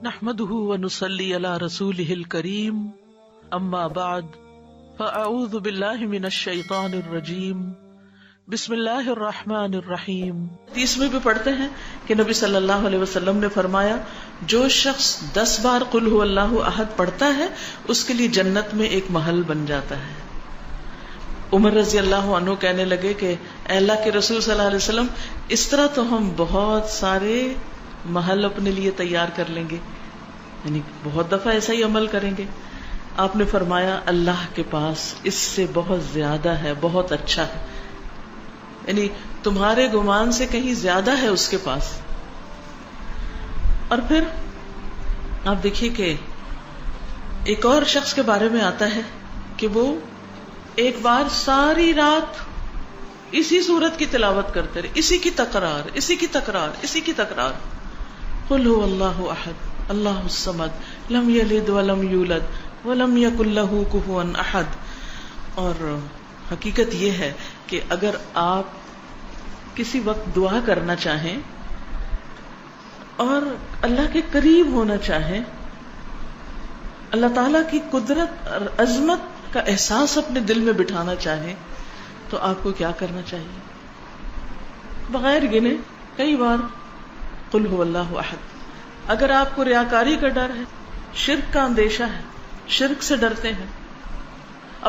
نحمده ونصلي على رسوله الكريم اما بعد فاعوذ بالله من الشیطان الرجیم بسم اللہ الرحمن الرحیم۔ 30 میں بھی پڑھتے ہیں کہ نبی صلی اللہ علیہ وسلم نے فرمایا جو شخص 10 بار قل هو اللہ احد پڑھتا ہے اس کے لیے جنت میں ایک محل بن جاتا ہے۔ عمر رضی اللہ عنہ کہنے لگے کہ اے اللہ کے رسول صلی اللہ علیہ وسلم اس طرح تو ہم بہت سارے محل اپنے لیے تیار کر لیں گے، یعنی بہت دفعہ ایسا ہی عمل کریں گے۔ آپ نے فرمایا اللہ کے پاس اس سے بہت زیادہ ہے، بہت اچھا ہے، یعنی تمہارے گمان سے کہیں زیادہ ہے اس کے پاس۔ اور پھر آپ دیکھیے کہ ایک اور شخص کے بارے میں آتا ہے کہ وہ ایک بار ساری رات اسی سورت کی تلاوت کرتے رہے، اسی کی تکرار، اسی کی تکرار، اسی کی تکرار، قل هو اللہ احد اللہ الصمد لم یلد ولم یولد ولم یکن لہ کفوا احد۔ اور حقیقت یہ ہے کہ اگر آپ کسی وقت دعا کرنا چاہیں اور اللہ کے قریب ہونا چاہیں، اللہ تعالی کی قدرت اور عظمت کا احساس اپنے دل میں بٹھانا چاہیں تو آپ کو کیا کرنا چاہیے؟ بغیر گنے کئی بار قل هو اللہ احد۔ اگر آپ کو ریاکاری کا ڈر ہے، شرک کا اندیشہ ہے، شرک سے ڈرتے ہیں،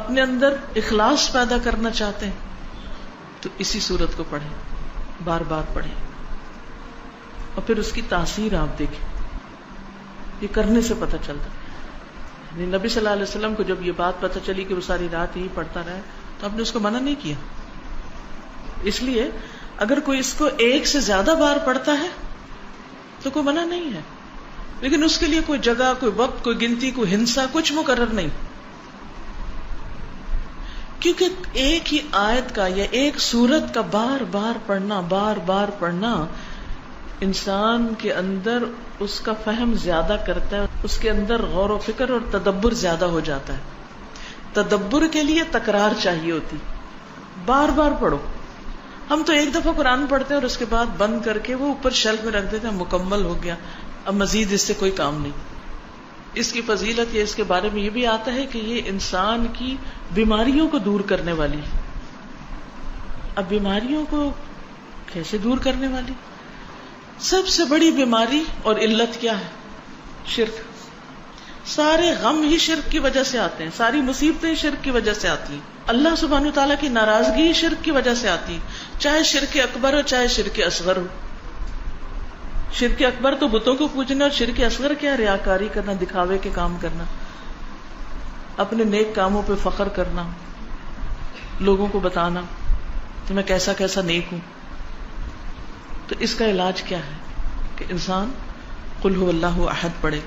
اپنے اندر اخلاص پیدا کرنا چاہتے ہیں تو اسی صورت کو پڑھیں، بار بار پڑھیں، اور پھر اس کی تاثیر آپ دیکھیں، یہ کرنے سے پتہ چلتا ہے۔ نبی صلی اللہ علیہ وسلم کو جب یہ بات پتہ چلی کہ وہ ساری رات یہی پڑھتا رہا تو آپ نے اس کو منع نہیں کیا۔ اس لیے اگر کوئی اس کو ایک سے زیادہ بار پڑھتا ہے تو کوئی منع نہیں ہے، لیکن اس کے لیے کوئی جگہ، کوئی وقت، کوئی گنتی، کوئی ہنسا، کچھ مقرر نہیں، کیونکہ ایک ہی آیت کا یا ایک سورت کا بار بار پڑھنا انسان کے اندر اس کا فہم زیادہ کرتا ہے، اس کے اندر غور و فکر اور تدبر زیادہ ہو جاتا ہے۔ تدبر کے لیے تکرار چاہیے ہوتی، بار بار پڑھو۔ ہم تو ایک دفعہ قرآن پڑھتے ہیں اور اس کے بعد بند کر کے وہ اوپر شیلف میں رکھ دیتے ہیں، مکمل ہو گیا، اب مزید اس سے کوئی کام نہیں۔ اس کی فضیلت یا اس کے بارے میں یہ بھی آتا ہے کہ یہ انسان کی بیماریوں کو دور کرنے والی۔ اب بیماریوں کو کیسے دور کرنے والی؟ سب سے بڑی بیماری اور علت کیا ہے؟ شرک۔ سارے غم ہی شرک کی وجہ سے آتے ہیں، ساری مصیبتیں شرک کی وجہ سے آتی ہیں، اللہ سبحانہ وتعالیٰ کی ناراضگی شرک کی وجہ سے آتی، چاہے شرک اکبر ہو چاہے شرک اصغر ہو۔ شرک اکبر تو بتوں کو پوجنا، اور شرک اصغر کیا؟ ریاکاری کرنا، دکھاوے کے کام کرنا، اپنے نیک کاموں پہ فخر کرنا، لوگوں کو بتانا کہ میں کیسا کیسا نیک ہوں۔ تو اس کا علاج کیا ہے کہ انسان قل هو اللہ احد پڑھے۔